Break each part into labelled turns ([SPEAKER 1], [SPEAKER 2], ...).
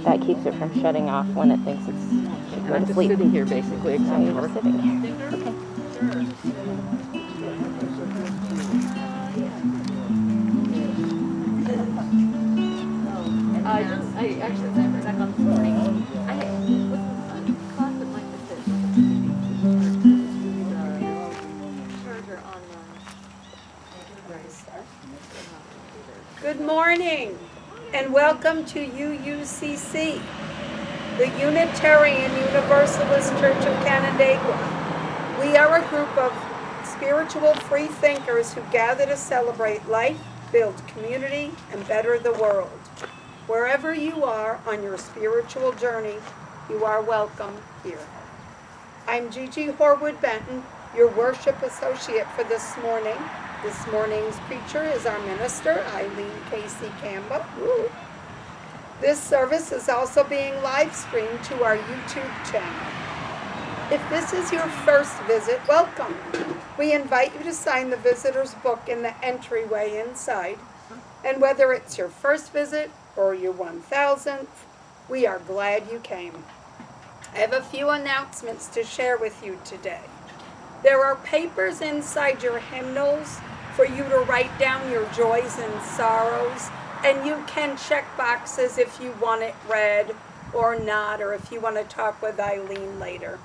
[SPEAKER 1] That keeps it from shutting off when it thinks it's should go to sleep.
[SPEAKER 2] Sitting here basically, except
[SPEAKER 1] You're
[SPEAKER 2] for
[SPEAKER 1] just sitting here. Okay.
[SPEAKER 3] I actually never got on this morning. I was in a class that might miss it. Charger online.
[SPEAKER 4] Good morning and welcome to UUCC, the Unitarian Universalist Church of Canandaigua. We are a group of spiritual free thinkers who gather to celebrate life, build community, and better the world. Wherever you are on your spiritual journey, you are welcome here. I'm Gigi Horwood Benton, your worship associate for this morning. This morning's preacher is our minister, Eileen Casey Campbell. Woo. This service is also being live streamed to our YouTube channel. If this is your first visit, welcome. We invite you to sign the visitor's book in the entryway inside. And whether it's your first visit or your 1000th, we are glad you came. I have a few announcements to share with you today. There are papers inside your hymnals for you to write down your joys and sorrows, and you can check boxes if you want it read or not, or if you want to talk with Eileen later.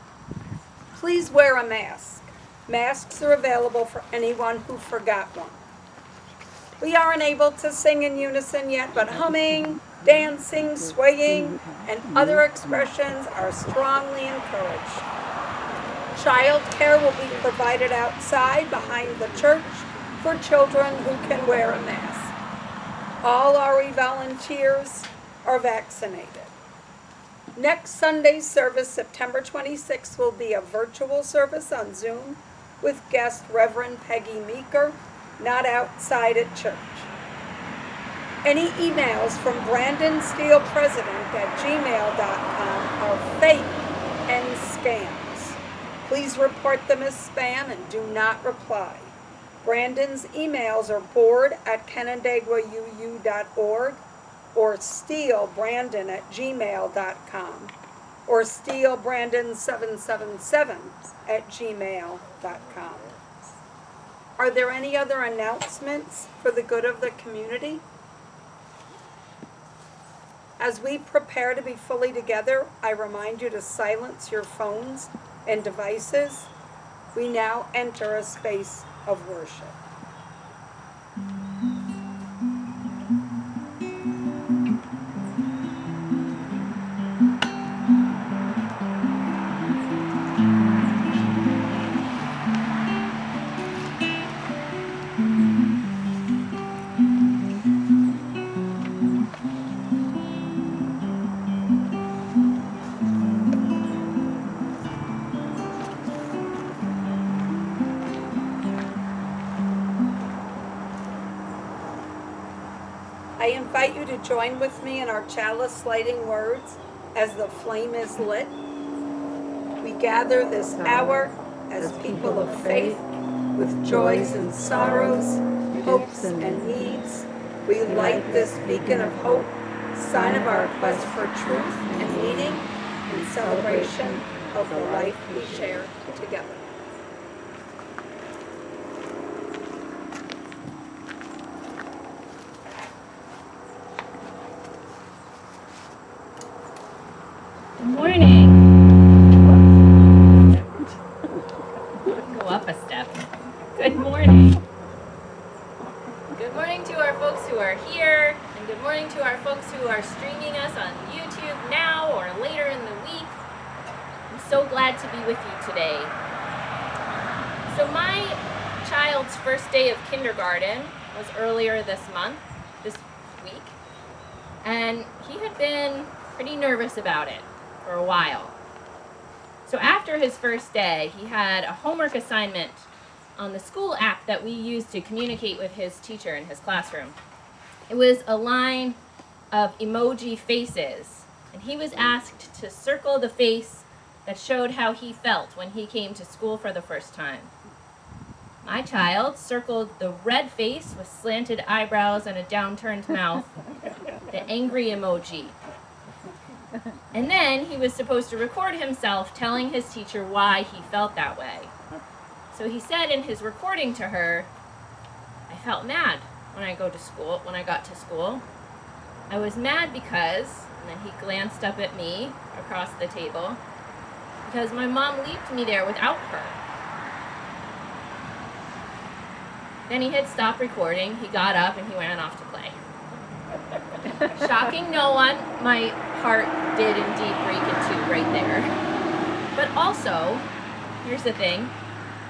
[SPEAKER 4] Please wear a mask. Masks are available for anyone who forgot one. We aren't able to sing in unison yet, but humming, dancing, swaying, and other expressions are strongly encouraged. Child care will be provided outside behind the church for children who can wear a mask. All RE volunteers are vaccinated. Next Sunday's service, September 26th, will be a virtual service on Zoom with guest Reverend Peggy Meeker, not outside at church. Any emails from Brandon Steele President at gmail.com are fake and scams. Please report them as spam and do not reply. Brandon's emails are board@canandaiguauu.org or steelebrandon@gmail.com or steelebrandon777@gmail.com. Are there any other announcements for the good of the community? As we prepare to be fully together, I remind you to silence your phones and devices. We now enter a space of worship. I invite you to join with me in our chalice lighting words as the flame is lit. We gather this hour as people of faith with joys and sorrows, hopes and needs. We light this beacon of hope, sign of our quest for truth and meaning, in celebration of the life we share together.
[SPEAKER 3] Good morning. Go up a step. Good morning. Good morning to our folks who are here, and good morning to our folks who are streaming us on YouTube now or later in the week. I'm so glad to be with you today. So my child's first day of kindergarten was earlier this week, and he had been pretty nervous about it for a while. So after his first day, he had a homework assignment on the school app that we use to communicate with his teacher in his classroom. It was a line of emoji faces, and he was asked to circle the face that showed how he felt when he came to school for the first time. My child circled the red face with slanted eyebrows and a downturned mouth, the angry emoji. And then he was supposed to record himself telling his teacher why he felt that way. So he said in his recording to her, I felt mad when I got to school. I was mad because, and then he glanced up at me across the table, because my mom left me there without her. Then he hit stop recording, he got up, and he ran off to play. Shocking no one, my heart did indeed break in two right there. But also, here's the thing,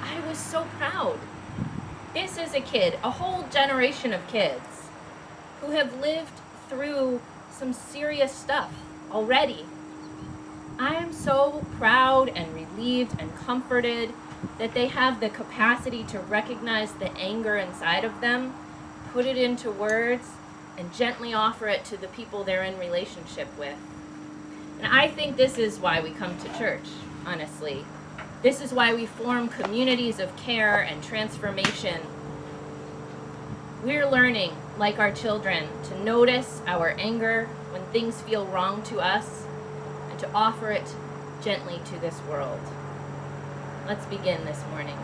[SPEAKER 3] I was so proud. This is a kid, a whole generation of kids who have lived through some serious stuff already. I am so proud and relieved and comforted that they have the capacity to recognize the anger inside of them, put it into words, and gently offer it to the people they're in relationship with. And I think this is why we come to church, honestly. This is why we form communities of care and transformation. We're learning, like our children, to notice our anger when things feel wrong to us and to offer it gently to this world. Let's begin this morning.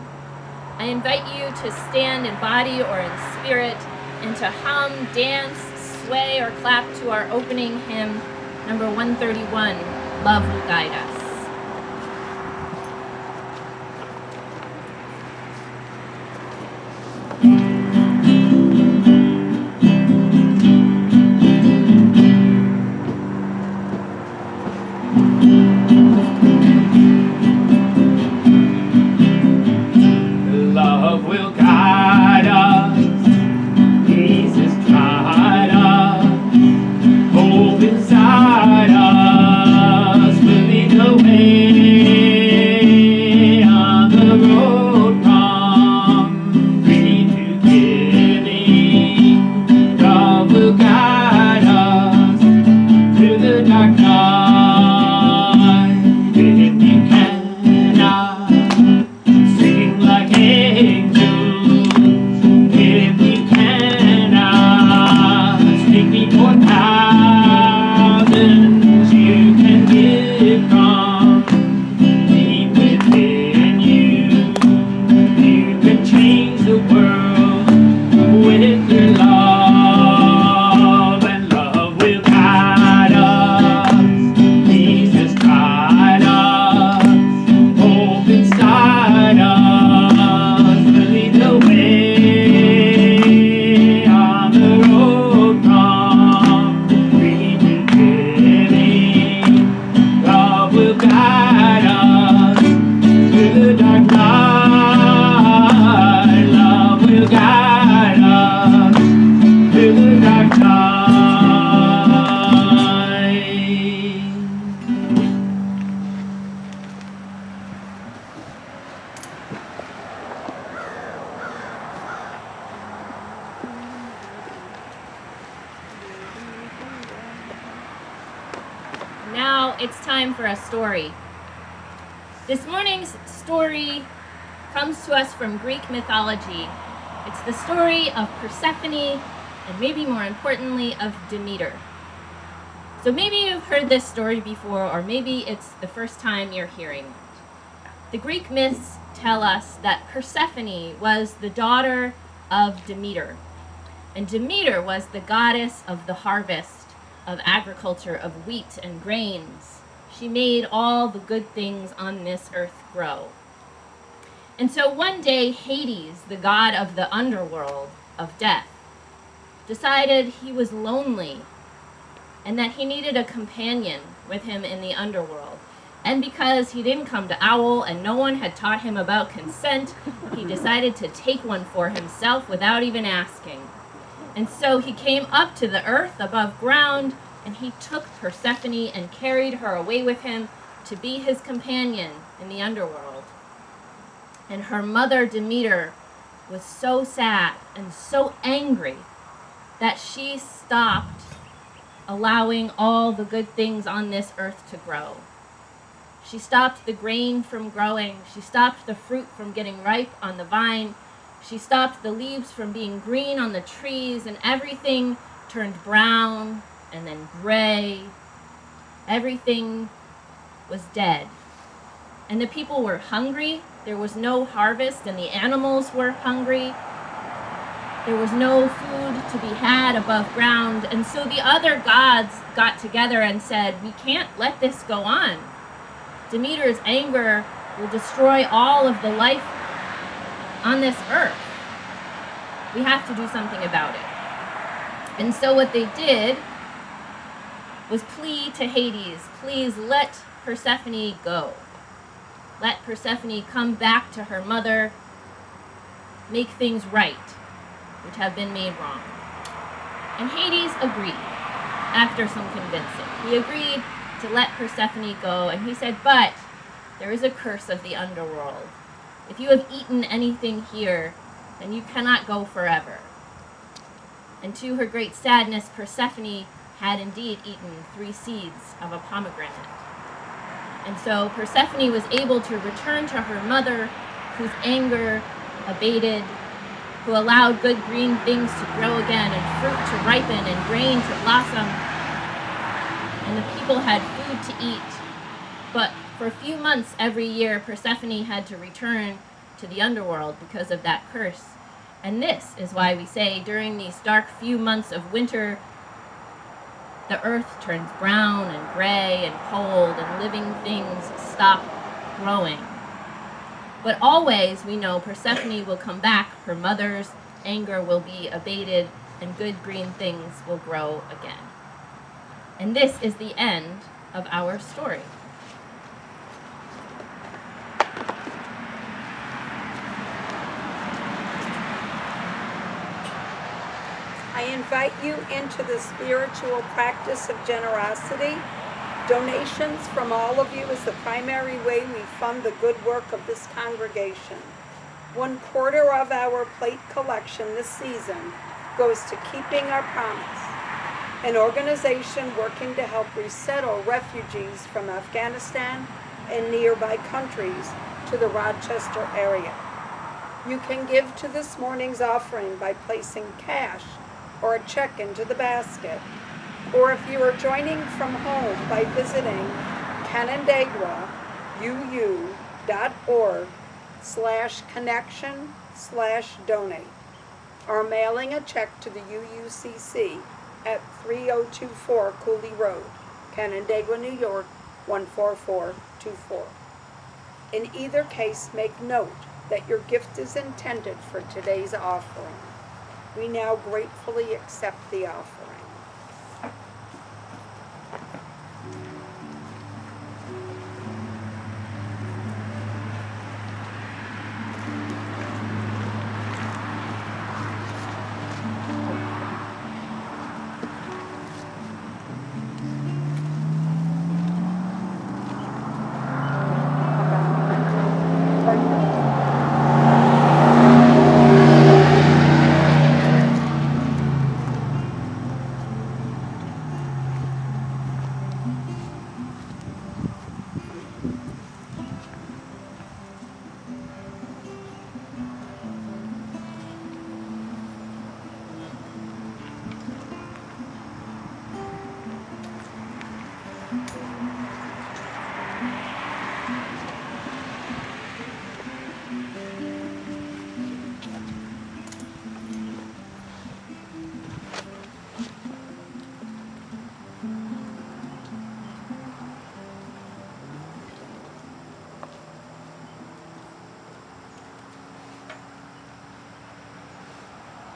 [SPEAKER 3] I invite you to stand in body or in spirit and to hum, dance, sway, or clap to our opening hymn, number 131, Love Will Guide Us.
[SPEAKER 2] Love will guide us, Jesus guide us, hope inside us will lead the way on the road from greed to giving. Love will guide us through the dark night. If you cannot sing like angels, if you cannot speak before thousands, you can give from deep within you. You can change the world with your love, and love will guide us. Jesus guide us, hope inside us will lead the way on the road from greed to giving. Love will guide us through the dark night. Love will guide us through the dark night.
[SPEAKER 3] Now it's time for a story. This morning's story comes to us from Greek mythology. It's the story of Persephone and maybe more importantly of Demeter. So maybe you've heard this story before, or maybe it's the first time you're hearing it. The Greek myths tell us that Persephone was the daughter of Demeter. And Demeter was the goddess of the harvest, of agriculture, of wheat and grains. She made all the good things on this earth grow. And so one day, Hades, the god of the underworld, of death, decided he was lonely and that he needed a companion with him in the underworld. And because he didn't come to Owl and no one had taught him about consent, he decided to take one for himself without even asking. And so he came up to the earth above ground, and he took Persephone and carried her away with him to be his companion in the underworld. And her mother Demeter was so sad and so angry that she stopped allowing all the good things on this earth to grow. She stopped the grain from growing. She stopped the fruit from getting ripe on the vine. She stopped the leaves from being green on the trees, and everything turned brown and then gray. Everything was dead. And the people were hungry. There was no harvest, and the animals were hungry. There was no food to be had above ground. And so the other gods got together and said, we can't let this go on. Demeter's anger will destroy all of the life on this earth. We have to do something about it. And so what they did was plead to Hades, please let Persephone go. Let Persephone come back to her mother, make things right, which have been made wrong. And Hades agreed after some convincing. He agreed to let Persephone go, and he said, but there is a curse of the underworld. If you have eaten anything here, then you cannot go forever. And to her great sadness, Persephone had indeed eaten 3 seeds of a pomegranate. And so Persephone was able to return to her mother, whose anger abated, who allowed good green things to grow again, and fruit to ripen, and grain to blossom. And the people had food to eat. But for a few months every year, Persephone had to return to the underworld because of that curse. And this is why we say during these dark few months of winter, the earth turns brown and gray and cold, and living things stop growing. But always, we know, Persephone will come back, her mother's anger will be abated, and good green things will grow again. And this is the end of our story.
[SPEAKER 4] I invite you into the spiritual practice of generosity. Donations from all of you is the primary way we fund the good work of this congregation. 1/4 of our plate collection this season goes to Keeping Our Promise, an organization working to help resettle refugees from Afghanistan and nearby countries to the Rochester area. You can give to this morning's offering by placing cash or a check into the basket, or if you are joining from home by visiting canandaigua.org/connection/donate, or mailing a check to the UUCC at 3024 Cooley Road, Canandaigua, New York 14424. In either case, make note that your gift is intended for today's offering. We now gratefully accept the offering.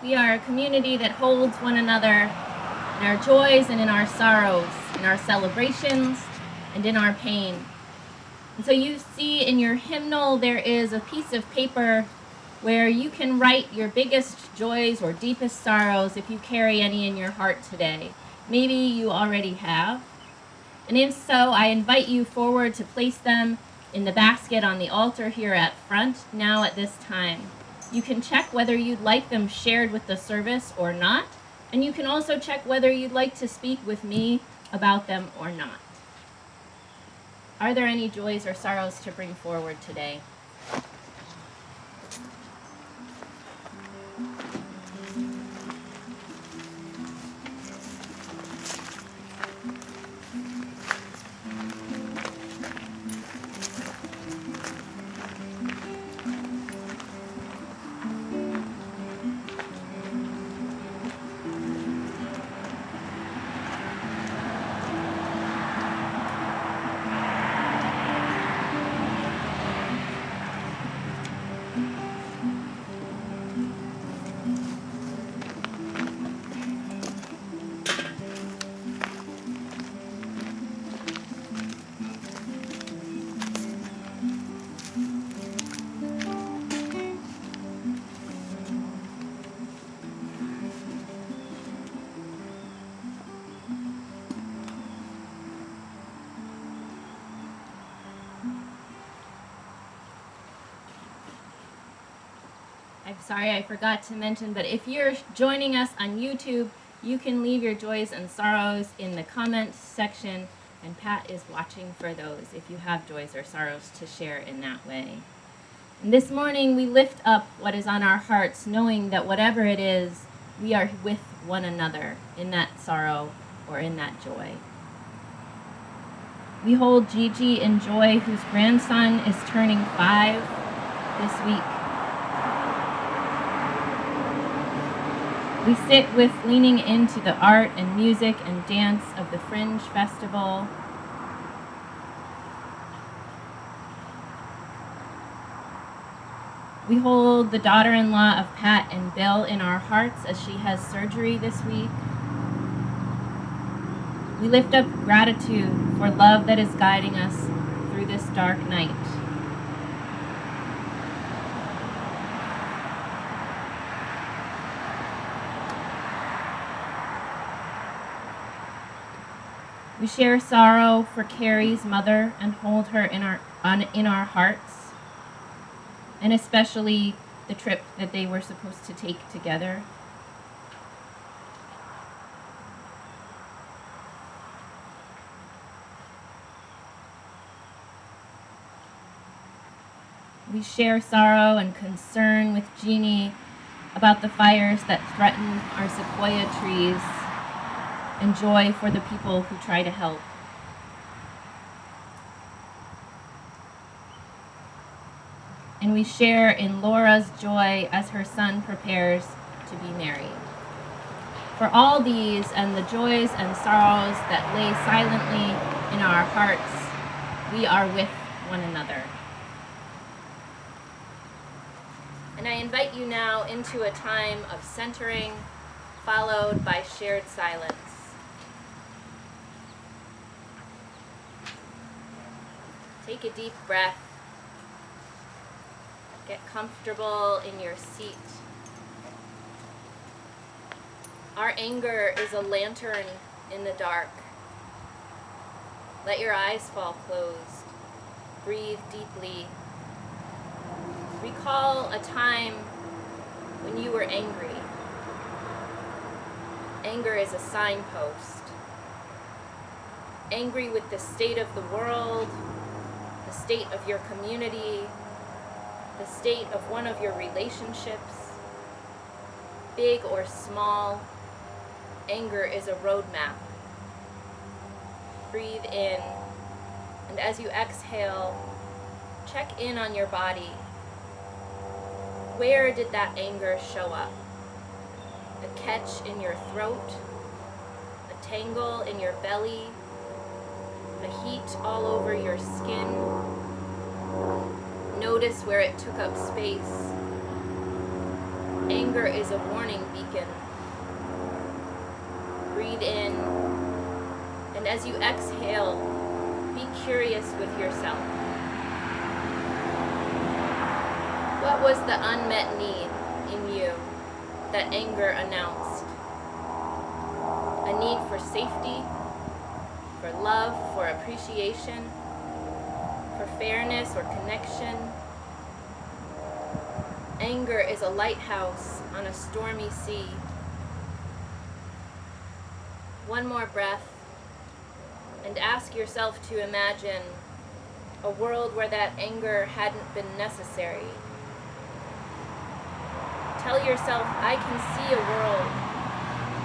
[SPEAKER 3] We are a community that holds one another in our joys and in our sorrows, in our celebrations and in our pain. And so you see in your hymnal there is a piece of paper where you can write your biggest joys or deepest sorrows if you carry any in your heart today. Maybe you already have. And if so, I invite you forward to place them in the basket on the altar here at front now at this time. You can check whether you'd like them shared with the service or not, and you can also check whether you'd like to speak with me about them or not. Are there any joys or sorrows to bring forward today? I'm sorry I forgot to mention, but if you're joining us on YouTube, you can leave your joys and sorrows in the comments section, and Pat is watching for those if you have joys or sorrows to share in that way. And this morning we lift up what is on our hearts, knowing that whatever it is, we are with one another in that sorrow or in that joy. We hold Gigi in joy, whose grandson is turning 5 this week. We sit with leaning into the art and music and dance of the Fringe Festival. We hold the daughter-in-law of Pat and Bill in our hearts as she has surgery this week. We lift up gratitude for love that is guiding us through this dark night. We share sorrow for Carrie's mother and hold her in our hearts, and especially the trip that they were supposed to take together. We share sorrow and concern with Jeannie about the fires that threaten our sequoia trees, and joy for the people who try to help. And we share in Laura's joy as her son prepares to be married. For all these and the joys and sorrows that lay silently in our hearts, we are with one another. And I invite you now into a time of centering, followed by shared silence. Take a deep breath. Get comfortable in your seat. Our anger is a lantern in the dark. Let your eyes fall closed. Breathe deeply. Recall a time when you were angry. Anger is a signpost. Angry with the state of the world, the state of your community, the state of one of your relationships. Big or small, anger is a roadmap. Breathe in, and as you exhale, check in on your body. Where did that anger show up? A catch in your throat, a tangle in your belly, a heat all over your skin. Notice where it took up space. Anger is a warning beacon. Breathe in, and as you exhale, be curious with yourself. What was the unmet need in you that anger announced? A need for safety, for love, for appreciation, for fairness or connection. Anger is a lighthouse on a stormy sea. One more breath, and ask yourself to imagine a world where that anger hadn't been necessary. Tell yourself, I can see a world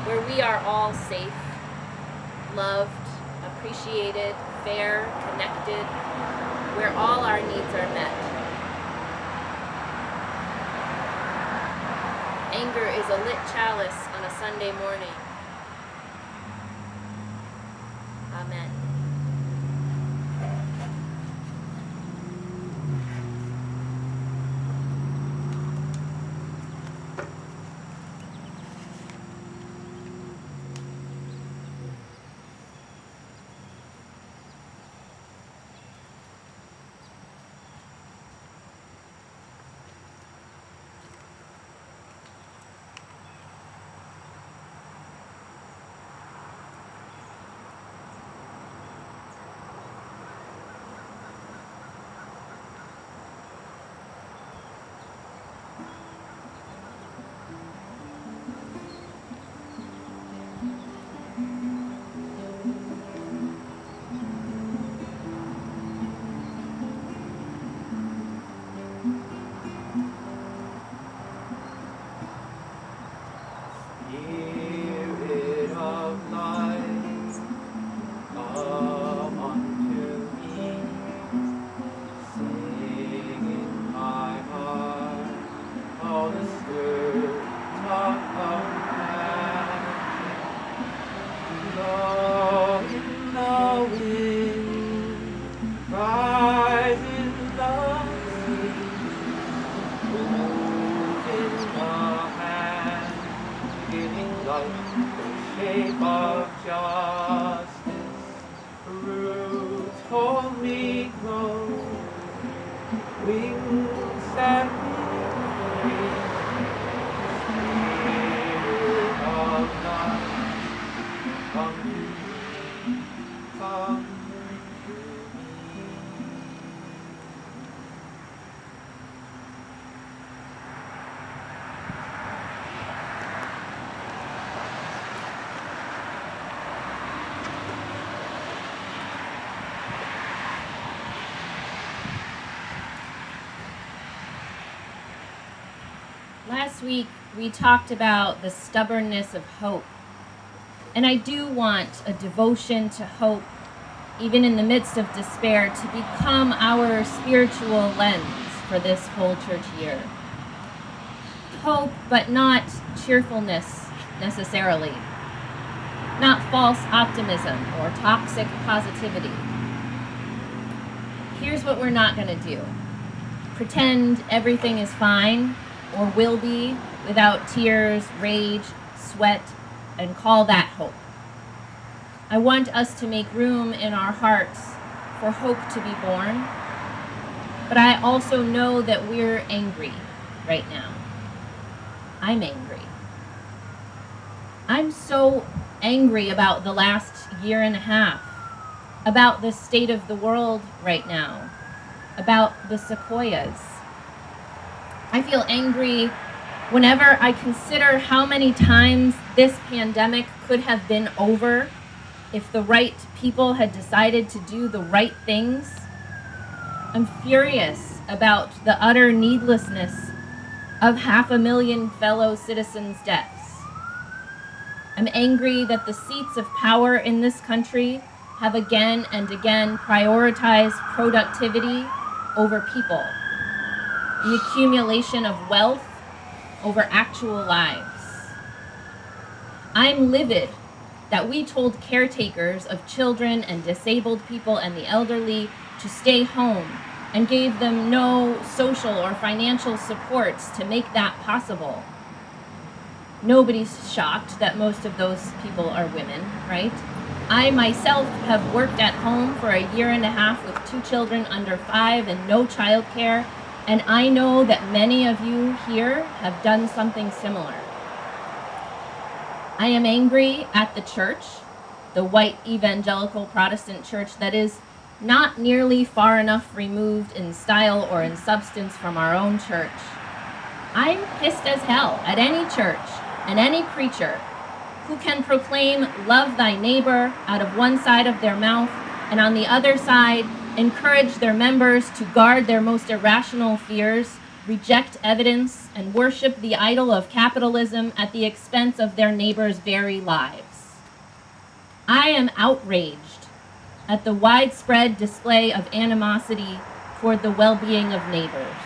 [SPEAKER 3] where we are all safe, loved, appreciated, fair, connected, where all our needs are met. Anger is a lit chalice on a Sunday morning. Amen.
[SPEAKER 2] hold me close, wings set me free. Spirit of God, come to me, come to me.
[SPEAKER 3] Last week, we talked about the stubbornness of hope. And I do want a devotion to hope, even in the midst of despair, to become our spiritual lens for this whole church year. Hope, but not cheerfulness necessarily. Not false optimism or toxic positivity. Here's what we're not going to do. Pretend everything is fine or will be without tears, rage, sweat, and call that hope. I want us to make room in our hearts for hope to be born, but I also know that we're angry right now. I'm angry. I'm so angry about the last year and a half, about the state of the world right now, about the sequoias. I feel angry whenever I consider how many times this pandemic could have been over if the right people had decided to do the right things. I'm furious about the utter needlessness of 500,000 fellow citizens' deaths. I'm angry that the seats of power in this country have again and again prioritized productivity over people. The accumulation of wealth over actual lives. I'm livid that we told caretakers of children and disabled people and the elderly to stay home and gave them no social or financial supports to make that possible. Nobody's shocked that most of those people are women, right? I myself have worked at home for a year and a half with 2 children under 5 and no childcare. And I know that many of you here have done something similar. I am angry at the church, the white evangelical Protestant church that is not nearly far enough removed in style or in substance from our own church. I'm pissed as hell at any church and any preacher who can proclaim love thy neighbor out of one side of their mouth and on the other side encourage their members to guard their most irrational fears, reject evidence, and worship the idol of capitalism at the expense of their neighbors' very lives. I am outraged at the widespread display of animosity toward the well-being of neighbors.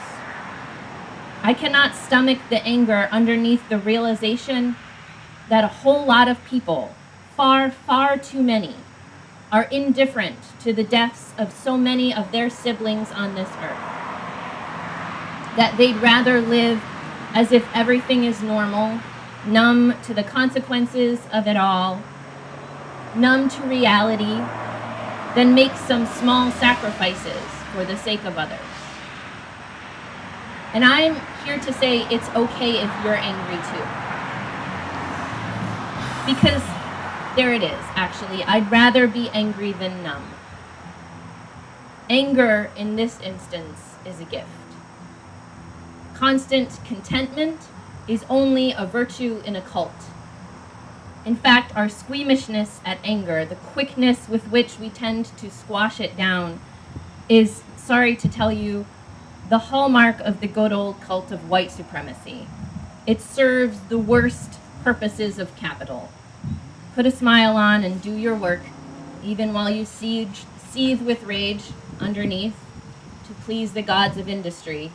[SPEAKER 3] I cannot stomach the anger underneath the realization that a whole lot of people, far, far too many, are indifferent to the deaths of so many of their siblings on this earth. That they'd rather live as if everything is normal, numb to the consequences of it all, numb to reality, than make some small sacrifices for the sake of others. And I'm here to say it's okay if you're angry too. Because there it is, actually. I'd rather be angry than numb. Anger, in this instance, is a gift. Constant contentment is only a virtue in a cult. In fact, our squeamishness at anger, the quickness with which we tend to squash it down, is, sorry to tell you, the hallmark of the good old cult of white supremacy. It serves the worst purposes of capital. Put a smile on and do your work, even while you seethe with rage underneath to please the gods of industry.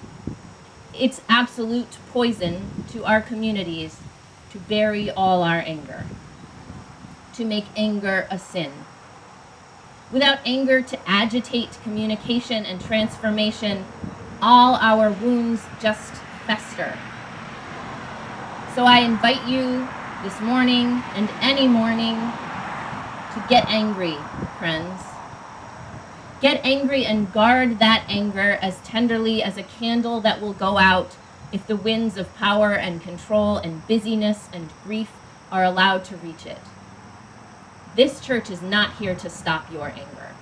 [SPEAKER 3] It's absolute poison to our communities to bury all our anger, to make anger a sin. Without anger to agitate communication and transformation, all our wounds just fester. So I invite you this morning and any morning to get angry, friends. Get angry and guard that anger as tenderly as a candle that will go out if the winds of power and control and busyness and grief are allowed to reach it. This church is not here to stop your anger.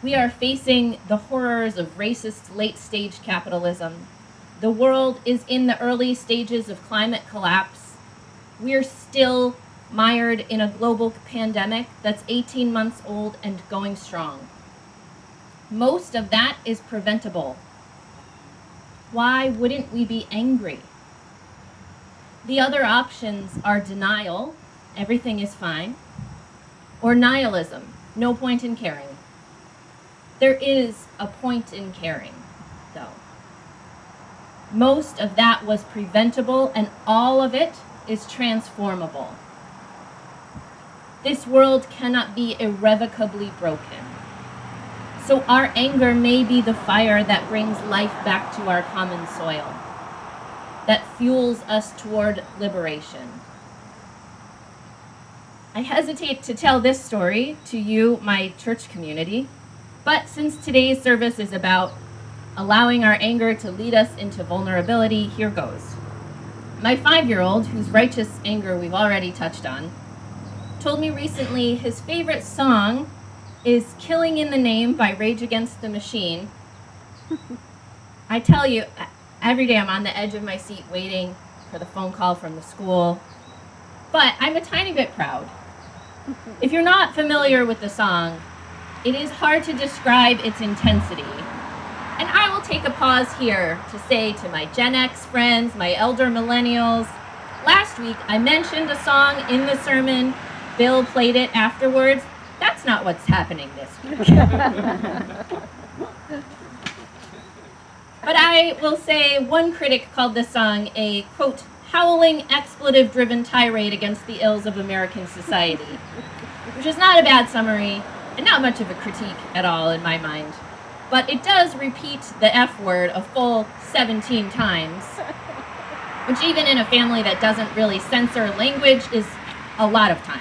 [SPEAKER 3] We are facing the horrors of racist late-stage capitalism. The world is in the early stages of climate collapse. We're still mired in a global pandemic that's 18 months old and going strong. Most of that is preventable. Why wouldn't we be angry? The other options are denial, everything is fine, or nihilism, no point in caring. There is a point in caring, though. Most of that was preventable, and all of it is transformable. This world cannot be irrevocably broken. So our anger may be the fire that brings life back to our common soil, that fuels us toward liberation. I hesitate to tell this story to you, my church community, but since today's service is about allowing our anger to lead us into vulnerability, here goes. My 5-year-old, whose righteous anger we've already touched on, told me recently his favorite song is Killing in the Name by Rage Against the Machine. I tell you, every day I'm on the edge of my seat waiting for the phone call from the school, but I'm a tiny bit proud. If you're not familiar with the song, it is hard to describe its intensity. And I will take a pause here to say to my Gen X friends, my elder millennials, last week I mentioned a song in the sermon, Bill played it afterwards. That's not what's happening this week. But I will say one critic called this song a, quote, howling, expletive-driven tirade against the ills of American society, which is not a bad summary and not much of a critique at all in my mind. But it does repeat the F word a full 17 times, which even in a family that doesn't really censor language is a lot of times.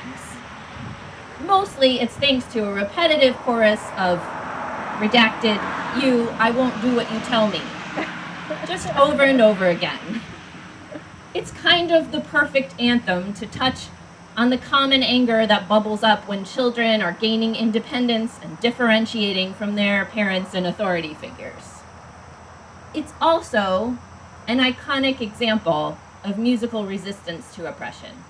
[SPEAKER 3] Mostly it's thanks to a repetitive chorus of redacted, you, I won't do what you tell me, just over and over again. It's kind of the perfect anthem to touch on the common anger that bubbles up when children are gaining independence and differentiating from their parents and authority figures. It's also an iconic example of musical resistance to oppression.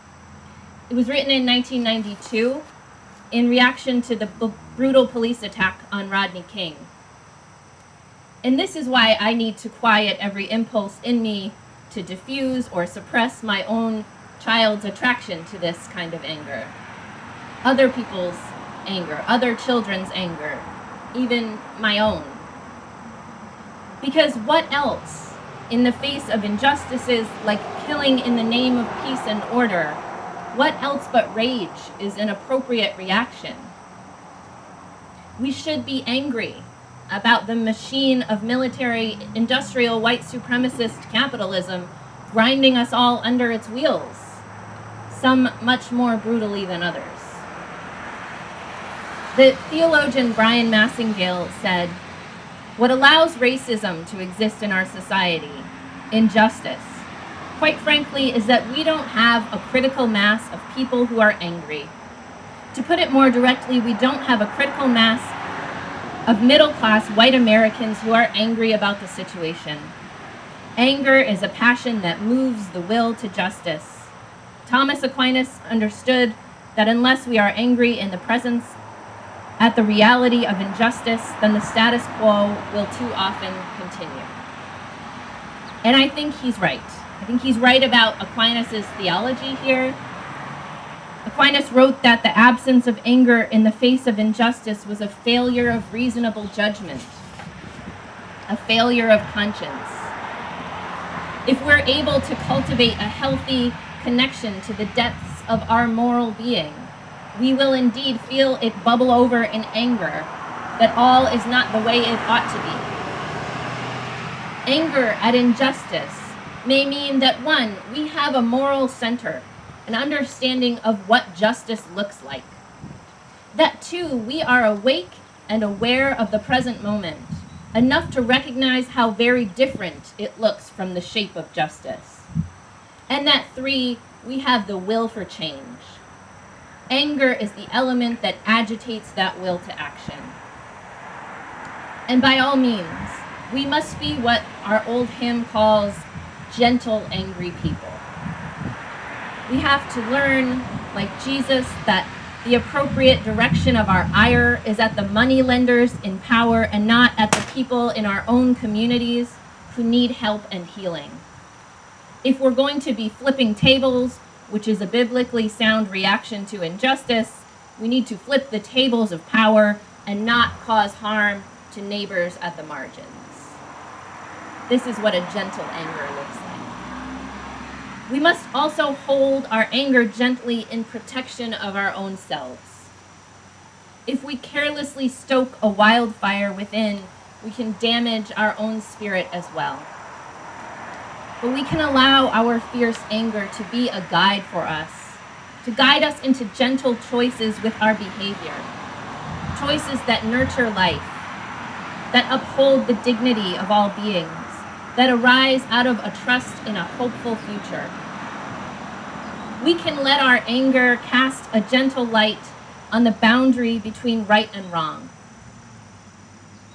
[SPEAKER 3] It was written in 1992 in reaction to the brutal police attack on Rodney King. And this is why I need to quiet every impulse in me to diffuse or suppress my own child's attraction to this kind of anger. Other people's anger, other children's anger, even my own. Because what else, in the face of injustices like killing in the name of peace and order, what else but rage is an appropriate reaction? We should be angry about the machine of military, industrial, white supremacist capitalism grinding us all under its wheels, some much more brutally than others. The theologian Brian Massingale said, "What allows racism to exist in our society, injustice, quite frankly, is that we don't have a critical mass of people who are angry. To put it more directly, we don't have a critical mass of middle-class white Americans who are angry about the situation. Anger is a passion that moves the will to justice. Thomas Aquinas understood that unless we are angry in the presence at the reality of injustice, then the status quo will too often continue." And I think he's right. I think he's right about Aquinas' theology here. Aquinas wrote that the absence of anger in the face of injustice was a failure of reasonable judgment, a failure of conscience. If we're able to cultivate a healthy connection to the depths of our moral being, we will indeed feel it bubble over in anger that all is not the way it ought to be. Anger at injustice may mean that, one, we have a moral center, an understanding of what justice looks like. That too, we are awake and aware of the present moment, enough to recognize how very different it looks from the shape of justice. And that 3, we have the will for change. Anger is the element that agitates that will to action. And by all means, we must be what our old hymn calls gentle, angry people. We have to learn, like Jesus, that the appropriate direction of our ire is at the moneylenders in power and not at the people in our own communities who need help and healing. If we're going to be flipping tables, which is a biblically sound reaction to injustice, we need to flip the tables of power and not cause harm to neighbors at the margins. This is what a gentle anger looks like. We must also hold our anger gently in protection of our own selves. If we carelessly stoke a wildfire within, we can damage our own spirit as well. But we can allow our fierce anger to be a guide for us, to guide us into gentle choices with our behavior, choices that nurture life, that uphold the dignity of all beings, that arise out of a trust in a hopeful future. We can let our anger cast a gentle light on the boundary between right and wrong,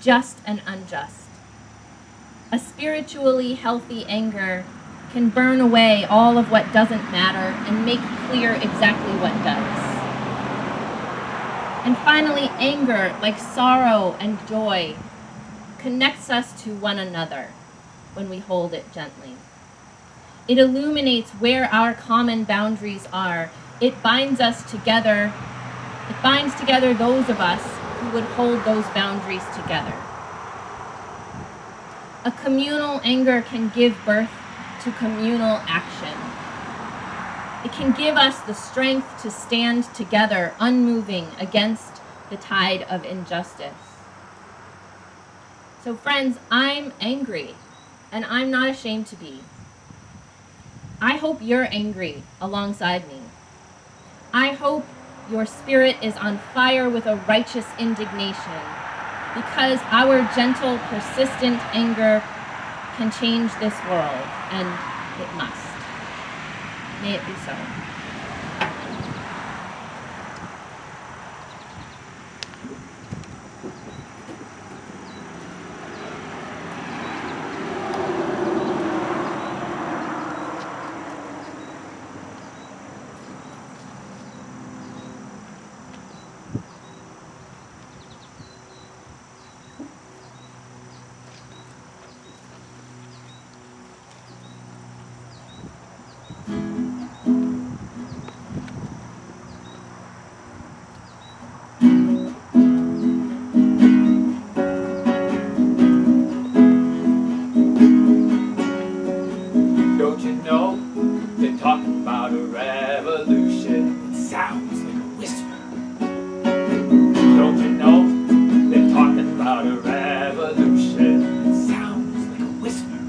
[SPEAKER 3] just and unjust. A spiritually healthy anger can burn away all of what doesn't matter and make clear exactly what does. And finally, anger, like sorrow and joy, connects us to one another when we hold it gently. It illuminates where our common boundaries are. It binds us together. It binds together those of us who would hold those boundaries together. A communal anger can give birth to communal action. It can give us the strength to stand together, unmoving against the tide of injustice. So friends, I'm angry, and I'm not ashamed to be. I hope you're angry alongside me. I hope your spirit is on fire with a righteous indignation, because our gentle, persistent anger can change this world, and it must. May it be so.
[SPEAKER 2] Don't you know they're talking about a revolution? It sounds like a whisper. Don't you know they're talking about a revolution? It sounds like a whisper.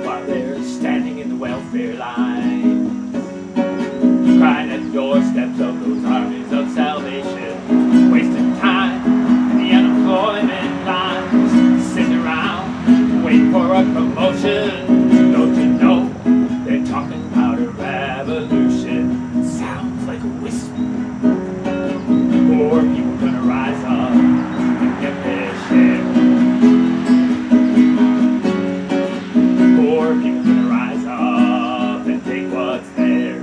[SPEAKER 2] While they're standing in the welfare line, crying at the doorsteps of those armies of salvation, wasting time in the unemployment lines, sitting around waiting for a promotion. Don't you know they're talking about a revolution? It sounds like a whisper. Poor people gonna rise up and get their share. Poor people gonna rise up and take what's theirs.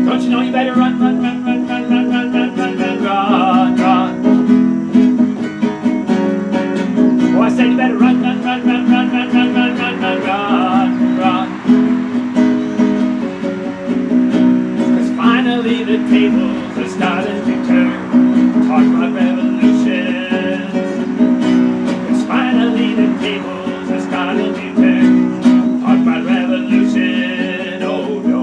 [SPEAKER 2] Don't you know you better run, run, run, run, run, run, run, run, run, run, run, run. Oh, I said you better run, run, run, run, run, run, run, run, run, run, run, run. 'Cause finally the tables are starting to turn. Talk about revolution. 'Cause finally the tables are starting to turn. Talk about revolution. Oh no.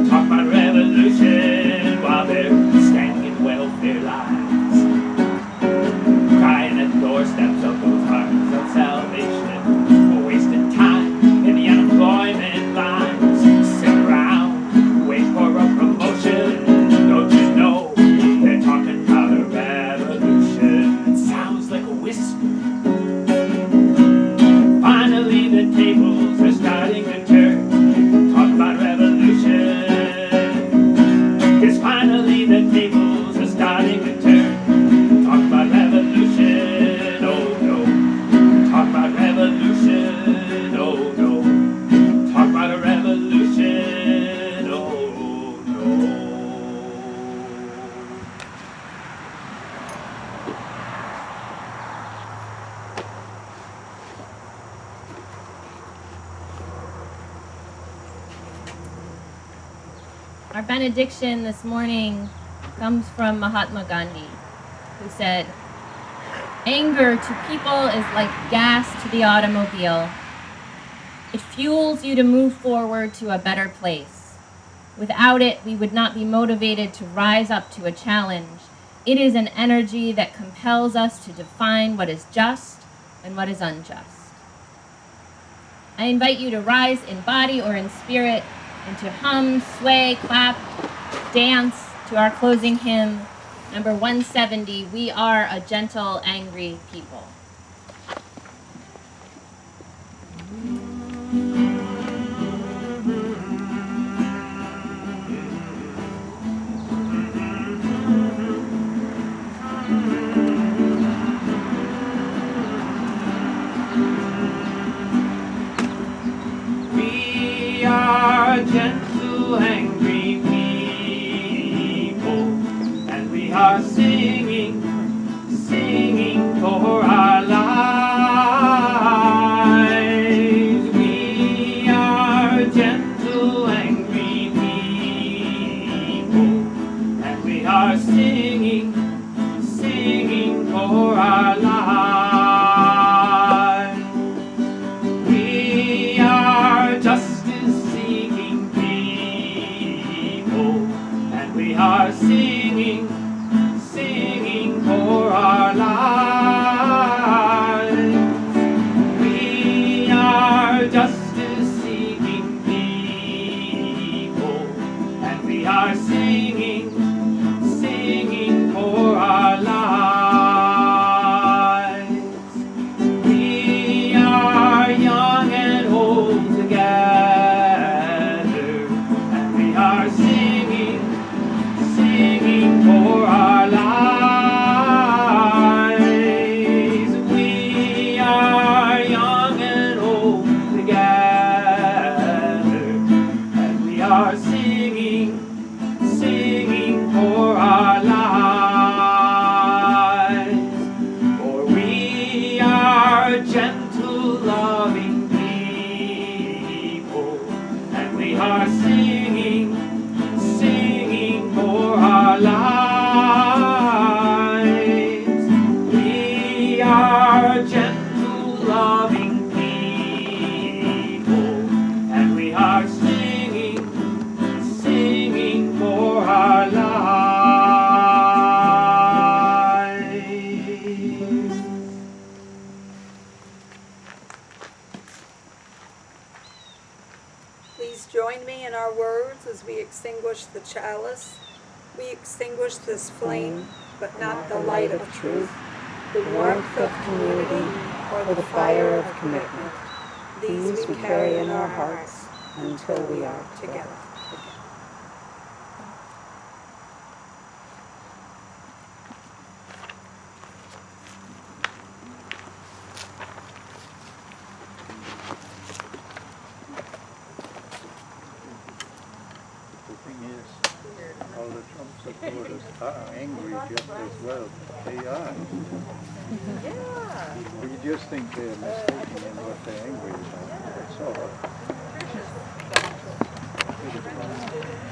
[SPEAKER 2] Talk about revolution while they're standing in welfare lines, crying at the doorsteps of those armies of salvation, for wasting time in the unemployment lines, sit around, wait for a promotion. the tables are starting to turn. Talk about revolution, oh no. Talk about revolution, oh no. Talk about a revolution, oh no.
[SPEAKER 3] Our benediction this morning comes from Mahatma Gandhi, who said, "Anger to people is like gas to the automobile. It fuels you to move forward to a better place. Without it, we would not be motivated to rise up to a challenge. It is an energy that compels us to define what is just and what is unjust." I invite you to rise in body or in spirit and to hum, sway, clap, dance to our closing hymn, number 170, "We Are a Gentle, Angry People."
[SPEAKER 2] We are gentle, angry people, and we are singing, singing for our lives. We are gentle, angry people, and we are singing, singing for our lives. We are justice-seeking people, and we are singing, singing for our lives. We are justice-seeking people, and we are singing, singing for our lives. We are young and old together, and we are singing, singing for our lives. We are young and old together, and we are singing, singing for our lives. For we are gentle, loving people, and we are singing, singing for our lives. We are gentle, loving people, and we are singing, singing for our lives.
[SPEAKER 4] Please join me in our words as we extinguish the chalice. We extinguish this flame, but not the light of truth, the warmth of community, or the fire of commitment. These we carry in our hearts until we are together.
[SPEAKER 5] The thing is, all the Trump supporters are angry just as well. They are.
[SPEAKER 3] Yeah.
[SPEAKER 5] We just think they're mistaken in what they're angry about. That's all.